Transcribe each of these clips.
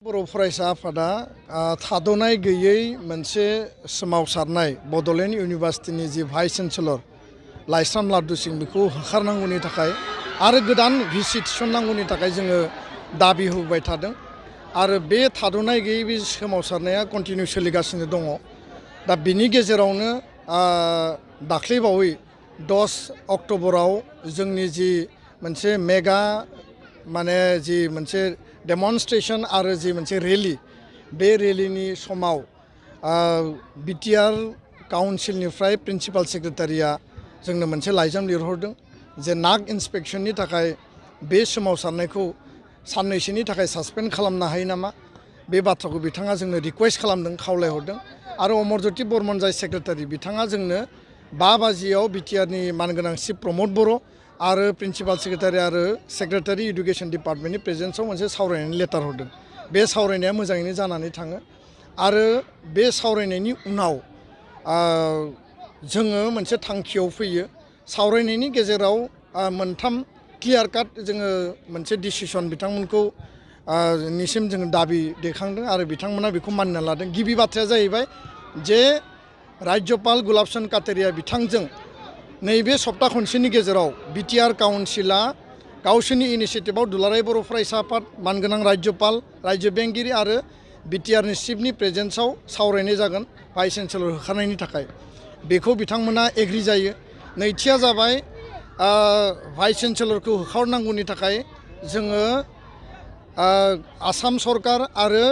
बर' फरायसा आफादा थाद'नाय गैयै मोनसे सोमावसारनाय बड'लेण्ड इउनिभार्सिटिनि जि भाइस चेन्सेलर लाइस्राम लाद्दु सिं बेखौ होखारनांगौनि थाखाय आरो गोदान भिसि थिसननांगौनि थाखाय जोङो दाबि होबाय थादों आरो बे थाद'नाय गैयै बे सोमावसारनाया कन्टिनिउ सोलिगासिनो दङ। दा बिनि गेजेरावनो दाख्लैबावै 10 अक्ट'बराव जोंनि जि मोनसे मेगा जि मोनसे डेमनस्ट्रेशन आरो जि मोनसे रेली बे रेलीनि समाव बिटिआर काउन्सिलनिफ्राय प्रिन्सिपाल सेक्रेटारिया जोंनो मोनसे लाइजाम लिरहरदों जे नाग इन्सपेक्शननि थाखाय बे सोमावसारनायखौ साननैसोनि थाखाय सासपेन्ड खालामनो हायो नामा बे बाथ्राखौ बिथाङा जोंनो रिक्वेस्ट खालामदों, खावलायहरदों। आरो अमरज्योति बर्मन जाय सेक्रेटारि बिथाङा जोंनो 5 बाजियाव बिटिआरनि मानगोनां चिफ प्रमद बर' आरो प्रिन्सिपाल सेक्रेटारि आरो सेक्रेटारि इडुकेशन डिपार्टमेन्टनि प्रेजेन्सआव मोनसे सावरायनायनि लेटार हरदों। बे सावरायनाया मोजाङैनो जानानै थाङो आरो बे सावरायनायनि उनाव जोङो मोनसे थांखियाव फैयो। सावरायनायनि गेजेराव मोनथाम क्लियार काट जोङो मोनसे डिसिसन बिथांमोनखौ निसिम जोङो दाबि दैखांदों आरो बिथांमोना बेखौ मानिना लादों। गिबि बाथ्राया जाहैबाय जे राज्यपाल गुलाब चन्द काटारिया बिथांजों नैबे सप्ता खनसेनि गेजेराव बिटिआर काउन्सिला गावसोरनि इनिसियेटिभआव दुलाराय बर' फरायसा आफाद, मानगोनां राज्यपाल, रायजो बेंगिरि आरो बिटिआरनि चिफनि प्रेजेन्सआव सावरायनाय जागोन भाइस चेन्सेलर होखारनायनि थाखाय। बेखौ बिथांमोना एग्रि जायो। नैथिया जाबाय भाइस चेन्सेलरखौ होखारनांगौनि थाखाय जोङो आसाम सरकार आरो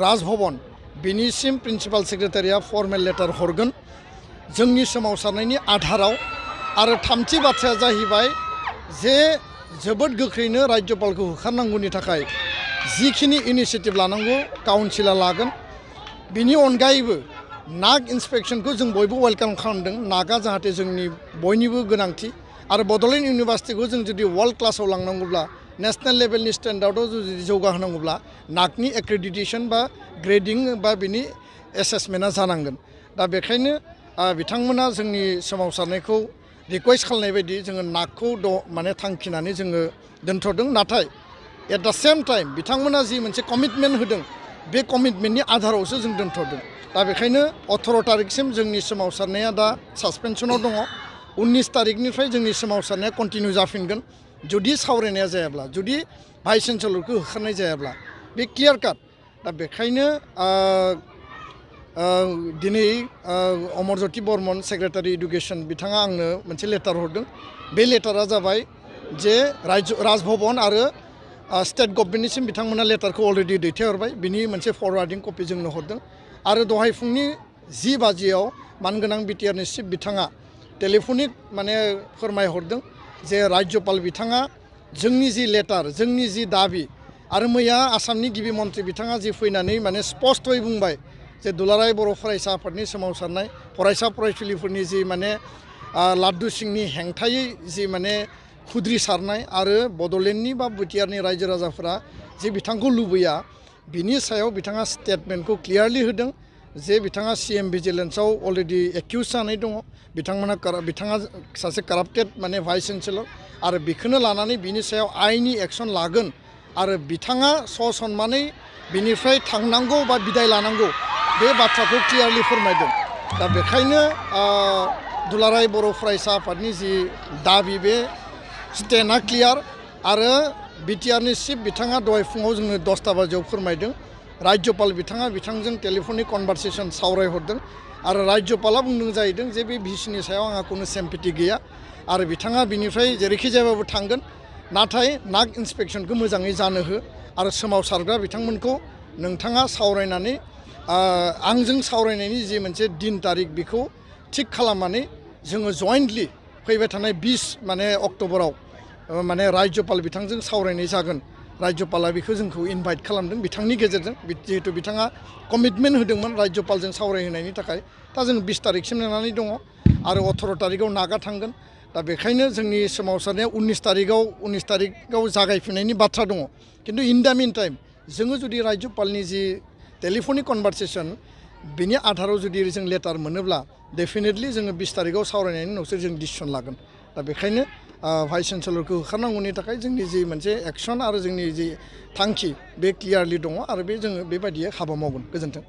राजभवन बिनिसिम प्रिन्सिपाल सेक्रेटारिया फर्मेल लेटार हरगोन जोंनि सोमावसारनायनि आधाराव। आरो थामथि बाथ्राया जाहैबाय जे जोबोद गोख्रैनो राज्यपालखौ होखारनांगौनि थाखाय जिखिनि इनिसियेटिभ लानांगौ काउन्सिला लागोन। बिनि अनगायैबो नाग इन्सपेक्शनखौ जों बयबो वेलकाम खालामदों। नागा जाहाथे जोंनि बयनिबो गोनांथि आरो बड'लेण्ड इउनिभार्सिटिखौ जों जुदि वर्ल्ड क्लासाव लांनांगौब्ला नेशनेल लेभेलनि स्टेन्डार्डआव जुदि जौगाहोनांगौब्ला नागनि एक्रेडिटेसन बा ग्रेडिं बा बिनि एसेसमेन्टआ जानांगोन। दा बेखायनो बिथांमोना जोंनि सोमावसारनायखौ रिक्वेस्ट खालामनाय बायदि जोङो नागखौ थांखिनानै जोङो दोनथ'दों। नाथाय एट द सेम टाइम बिथांमोना जि मोनसे कमिटमेन्ट होदों बे कमिटमेन्टनि आधारावसो जों दोनथ'दों। दा बेखायनो 18 तारिखसिम जोंनि सोमावसारनाया दा सासपेनसनाव दङ। 19 तारिखनिफ्राय जोंनि सोमावसारनाया कन्टिनिउ जाफिनगोन जुदि सावरायनाया जायाब्ला, जुदि भाइस चेन्सेलरखौ होखारनाय जायाब्ला। बे क्लियार काट। दा बेखायनो दिनै अमरज्योति बर्मन सेक्रेटारि इडुकेशन बिथाङा आंनो मोनसे लेटार हरदों। बे लेटारा जाबाय जे राजभवन आरो स्टेट गभर्नमेन्टनिसिम बिथांमोना लेटारखौ अलरेडि दैथायहरबाय। बिनि मोनसे फरवार्डिं कपि जोंनो हरदों। आरो दहाय फुंनि 10 बाजियाव मानगोनां बिटिआरनि चिफ बिथाङा टेलिफनिक फोरमायहरदों जे राज्यपाल बिथाङा जोंनि जि लेटार, जोंनि जि दाबि आरो मैया आसामनि गिबि मन्थ्रि बिथाङा जि फैनानै स्पष्टयै बुंबाय जे दुलाराय बर' फरायसा आफादनि सोमावसारनाय फरायसा फरायसुलिफोरनि जि लाद्दु सिंनि हेंथायै जि खुद्रिसारनाय आरो बड'लेण्डनि बा बिटिआरनि रायजो राजाफोरा जे बिथांखौ लुबैया बिनि सायाव बिथाङा स्टेटमेन्टखौ क्लियारलि होदों जे बिथाङा सिएम भिजिलेन्सआव अलरेडि एक्युज जानाय दङ। बिथाङा सासे काराप्टेड भाइस चेन्सेलर आरो बेखौनो लानानै बिनि सायाव आइननि एक्सन लागोन आरो बिथाङा ससनमानै बिनिफ्राय थांनांगौ बा बिदाय लानांगौ बे बाथ्राखौ क्लियारलि फोरमायदों। दा बेखायनो दुलाराय बर' फरायसा आफादनि जि दाबि बे स्टेन्डआ क्लियार आरो बिटिआरनि चिफ बिथाङा दहाय फुङाव जोंनो 10 बाजियाव फोरमायदों। राज्यपाल बिथाङा बिथांजों टेलिफनिक कनभारसेसन सावरायहरदों आरो राज्यपाला बुंदों जाहैदों जे बे भिसिनि सायाव आंहा खुनु सिम्पेथि गैया आरो बिथाङा बिनिफ्राय जेरैखि जायाबाबो थांगोन। नाथाय नाग इन्सपेक्शनखौ मोजाङै जानो हो आरो सोमावसारग्रा बिथांमोनखौ नोंथाङा सावरायनानै आंजों सावरायनायनि जि मोनसे दिन तारिख बेखौ थिग खालामनानै जोङो जयेन्टलि फैबाय थानाय 20 अक्ट'बराव राज्यपाल बिथांजों सावरायनाय जागोन। राज्यपाला बेखौ जोंखौ इनभाइट खालामदों बिथांनि गेजेरजों, जिहेतु बिथाङा कमिटमेन्ट होदोंमोन राज्यपालजों सावरायहोनायनि थाखाय। दा जों 20 तारिखसिम नेनानै दङ आरो 18 तारिखआव नागा थांगोन। दा बेखायनो जोंनि सोमावसारनाया 19 तारिखआव जागायफिननायनि बाथ्रा दङ। खिन्थु इन द मिन टाइम जोङो जुदि राज्यपालनि जि टेलिफनिक कनभारसेसन बिनि आधाराव जुदि जों लेटार मोनोब्ला डेफिनेटलि जोङो 20 तारिखआव सावरायनायनि उनावसो जों डिसिसन लागोन। दा बेखायनो भाइस चेन्सेलरखौ होखारनांगौनि थाखाय जोंनि जि मोनसे एक्सन आरो जोंनि जि थांखि बे क्लियारलि दङ आरो बे जोङो बेबायदियै हाबा मावगोन। गोजोन्थों।